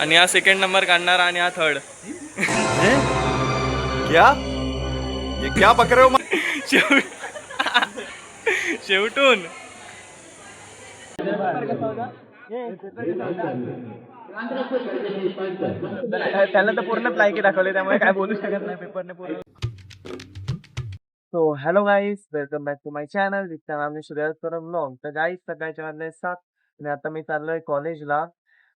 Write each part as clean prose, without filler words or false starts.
आणि हा second number काढणारा आणि हा थर्ड. क्या ये क्या पक रहे हो? शेवटून त्याला तर पूर्णच लायकी दाखवले, त्यामुळे काय बोलू शकत नाही पेपरने पूर्ण. So hello guys, welcome back to my channel. जिथं नाव मी सूर्यास परम ब्लॉग. तर गाईज सकाळच्या वाजले 7 आणि आता मी चाललोय कॉलेजला.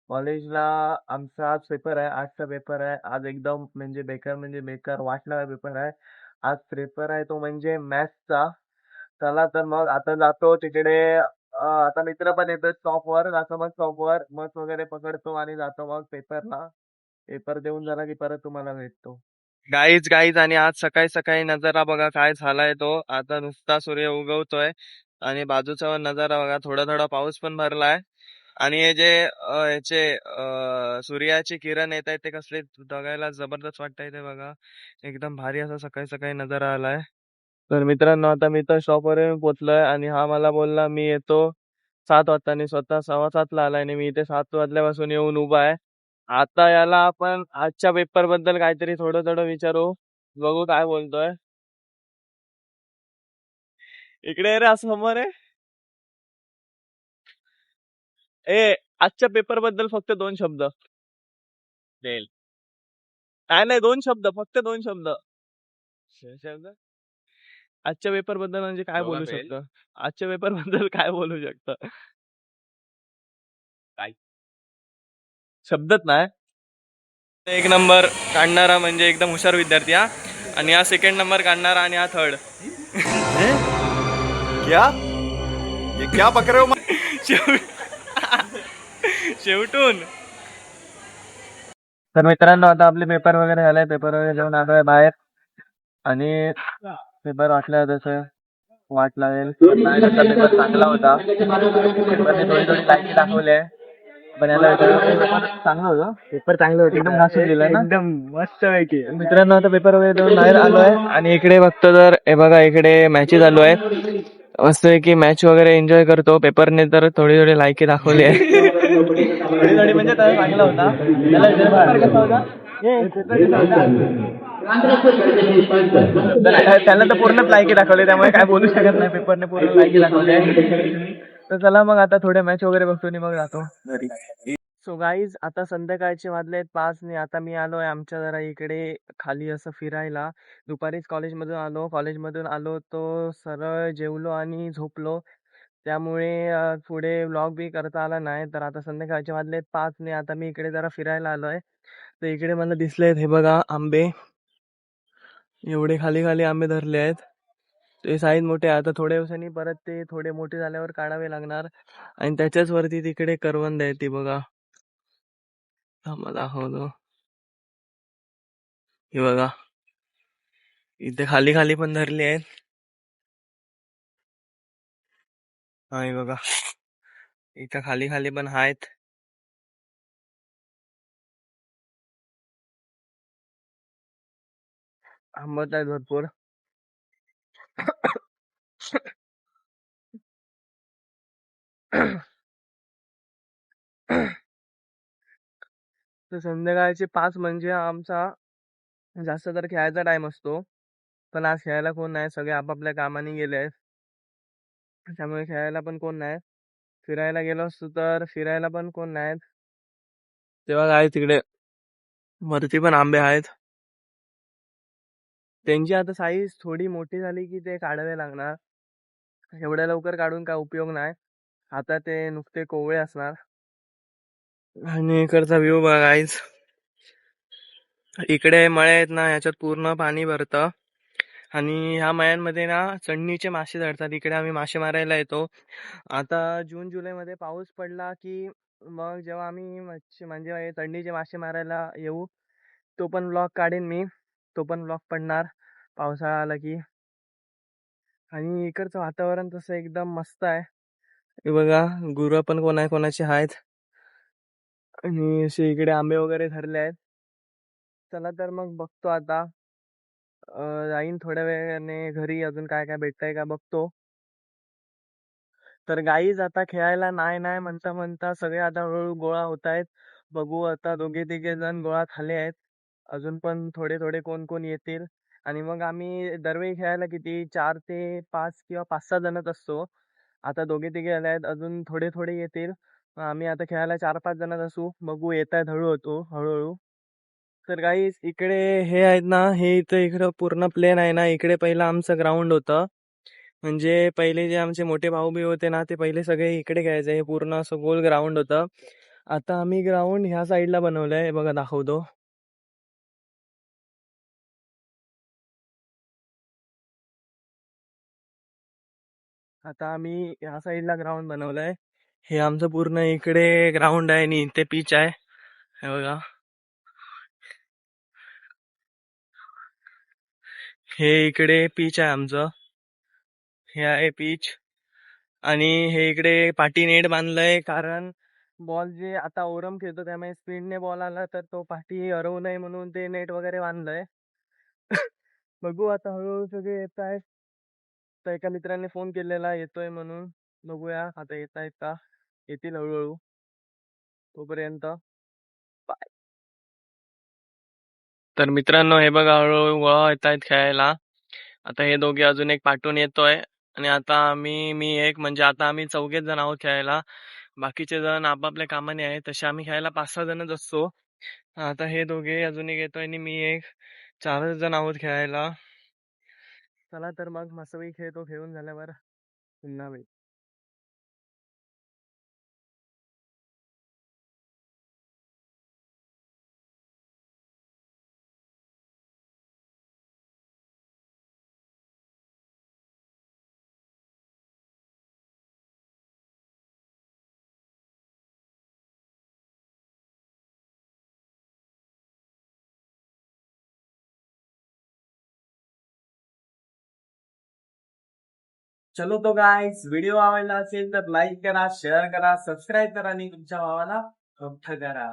कॉलेजला आमचा आज पेपर आहे, आजचा पेपर आहे. आज एकदम म्हणजे बेकार वाटला पेपर आहे. आज पेपर आहे तो म्हणजे मॅथ्सचा. चला तर मग आता जातो तिकडे. आता मित्र पण येतो स्टॉपवर, जातो मग स्टॉपवर बस वगैरे पकडतो आणि जातो मग पेपरला. पेपर देऊन झाला की परत तुम्हाला भेटतो. गाईज गाईज आणि आज सकाळी सकाळी नजारा बघा काय झालाय तो. आता नुसता सूर्य उगवतोय आणि बाजूचा नजारा बघा, थोडा थोडा पाऊस पण भरलाय. आणि हे जे याचे सूर्याचे किरण येत आहेत ते कसले बघायला जबरदस्त वाटतंय ते बघा. एकदम भारी असा सकाळी सकाळी नजारा आलाय. तर मित्रांनो, आता मी तर शॉपवर येऊन पोहोचलोय आणि हा मला बोलला मी येतो 7 वाजता आणि स्वतः 6:15ला आलाय आणि मी इथे 7 वाजल्यापासून येऊन उभा आहे. आता याला आपण आजच्या पेपर बद्दल काहीतरी थोडं थोडं विचारू, बघू काय बोलतोय. इकडे ये रे, असं समोर आहे. ए, आजच्या पेपर बद्दल फक्त 2 शब्द. देईल. काय नाही, 2 शब्द, फक्त 2 शब्द. शब्द आजच्या पेपर बद्दल म्हणजे काय बोलू शकतो. आजच्या पेपर बद्दल काय बोलू शकतो. काय शब्दच नाही. एक नंबर काढणारा म्हणजे एकदम हुशार विद्यार्थी हा. आणि हा सेकंड नंबर काढणारा आणि हा थर्ड. क्या ये क्या पक रहे हो? शेवटून. तर मित्रांनो, आता आपले पेपर वगैरे झाले, पेपर वगैरे जाऊन आलोय बाहेर आणि पेपर वाटला तसं वाट लागेल. पेपर चांगला होता. पेपरने थोडी थोडी लायकी दाखवली पण याला चांगलं होतं. पेपर चांगलं होतं, एकदम घासून दिलं ना, एकदम मस्त पैकी. मित्रांनो, आता पेपर वगैरे देऊन बाहेर आलोय आणि इकडे बघतो तर हे बघा, इकडे मॅचेस चालू आहेत. मस्त आहे की मॅच वगैरे एन्जॉय करतो. पेपरने तर थोडी थोडी लायकी दाखवली आहे. थोडी थोडी म्हणजे त्याला चांगला होता. त्याला पेपर कसा होता? त्याला तर पूर्णच लायकी दाखवली, त्यामुळे काय बोलू शकत नाही. पेपरने पूर्ण लायकी दाखवली. तर चला मग आता थोडे मॅच वगैरे बघतो आणि मग जातो घरी. सो गाईज, आता संध्याकाळचे वाजले 5 आणि आता मी आलोय आमच्या जरा इकडे खाली असं फिरायला. दुपारीच कॉलेजमधून आलो तो सरळ जेवलो आणि झोपलो. त्यामुळे पुढे व्लॉग बी करता आला नाही. तर आता संध्याकाळचे वाजले 5 आणि आता मी इकडे जरा फिरायला आलोय. तर इकडे मला दिसलेत हे बघा आंबे. एवढे खाली खाली आंबे धरले आहेत. ते साईज मोठे आहे. आता थोड्या दिवसांनी परत ते थोडे मोठे झाल्यावर काढावे लागणार. आणि त्याच्याच वरती तिकडे करवंद आहे ती बघा. थांबा दाखवतो. हे बघा, इथे खाली खाली पण धरले आहेत. हा हे बघा, इथं खाली खाली पण आहेत. आंबट आहेत भरपूर. तर संध्याकाळचे 5 म्हणजे आमचा जास्त तर खेळायचा टाइम असतो. पण आज खेळायला कोण नाही, सगळे आपापल्या कामाने गेले आहेत. त्यामुळे खेळायला पण कोण नाही. फिरायला गेलो असतो तर फिरायला पण कोण नाहीत. तेव्हा काय तिकडे वरती पण आंबे आहेत. त्यांची आता साईज थोडी मोठी झाली की ते काढावे लागणार. एवढ्या लवकर काढून काय उपयोग नाही. आता ते नुसते कोवळे असणार. आणि इकडचा व्ह्यू बघा गाईज. इकडे मळे आहेत ना, ह्याच्यात पूर्ण पाणी भरतं आणि ह्या मळ्यांमध्ये ना चढणीचे मासे चढतात. इकडे आम्ही मासे मारायला येतो. आता जून जुलैमध्ये पाऊस पडला की मग जेव्हा आम्ही म्हणजे चढणीचे मासे मारायला येऊ, तो पण ब्लॉग काढेन मी. तो पण ब्लॉग पडणार पावसाळा आला की. आणि इकडचं वातावरण तसं एकदम मस्त आहे. हे बघा, गुरं पण कोणाचे आहेत आणि असे इकडे आंबे वगैरे धरले आहेत. चला तर मग बघतो आता. जाईन थोड्या वेळाने घरी, अजून काय काय भेटतंय का बघतो. तर गाईज, आता खेळायला नाही नाही म्हणता म्हणता सगळे आता हळूहळू गोळा होत आहेत. बघू आता दोघे तिघे जण गोळा झाले आहेत. अजून पण थोडे थोडे कोण कोण येतील. आणि मग आम्ही दरवेळी खेळायला किती 4 ते 5 किंवा 5-6 जणच असतो. आता दोघे तिघे आले आहेत, अजून थोडे थोडे येतील. आम्ही आता खेळायला 4-5 जणच असू. बघू येत आहेत हळूहळू. तर गाईस इकडे हे आहेत ना, हे इथं इकडं पूर्ण प्लेन आहे ना. इकडे पहिलं आमचं ग्राउंड होतं. म्हणजे पहिले जे आमचे मोठे भाऊ बी होते ना, ते पहिले सगळे इकडे खेळायचे. हे पूर्ण असं गोल ग्राउंड होतं. आता आम्ही ग्राउंड ह्या साईडला बनवलंय. हे बघा दाखवतो. आता आम्ही ह्या साईडला ग्राउंड बनवलंय. हे आमचं पूर्ण इकडे ग्राउंड आहे आणि इथे पिच आहे. हे बघा, हे इकडे पिच आहे आमचं. हे आहे पिच. आणि हे इकडे पाठी नेट बांधलंय, कारण बॉल जे आता ओरम खेळतो त्यामुळे स्पीडने बॉल आला तर तो पाठी हरवू नये म्हणून ते नेट वगैरे बांधलंय. बघू आता हळूहळू सगळे येत आहेत. तर एका मित्राने फोन केलेला येतोय म्हणून. बघूया आता येत आहेत का. येतील हळूहळू. तोपर्यंत तर मित्रांनो हे बघा हळूहळू गोळा येत आहेत खेळायला. आता हे दोघे अजून एक पाठवून येतोय. आणि आता मी एक म्हणजे आता आम्ही 4 जण आहोत खेळायला. बाकीचे जण आपापल्या कामाने आहेत. तसे आम्ही खेळायला 5-6 जणच असतो. आता हे दोघे अजून एक येतोय आणि मी एक, 4च जण आहोत खेळायला. चला तर मग मस्तपैकी खेळतो. खेळून झाल्यावर पुन्हा भेट. चलो तो गाइस, व्हिडिओ आवडला असेल तर लाईक करा, शेअर करा, सबस्क्राईब करा आणि तुमच्या भावाला मोठं करा.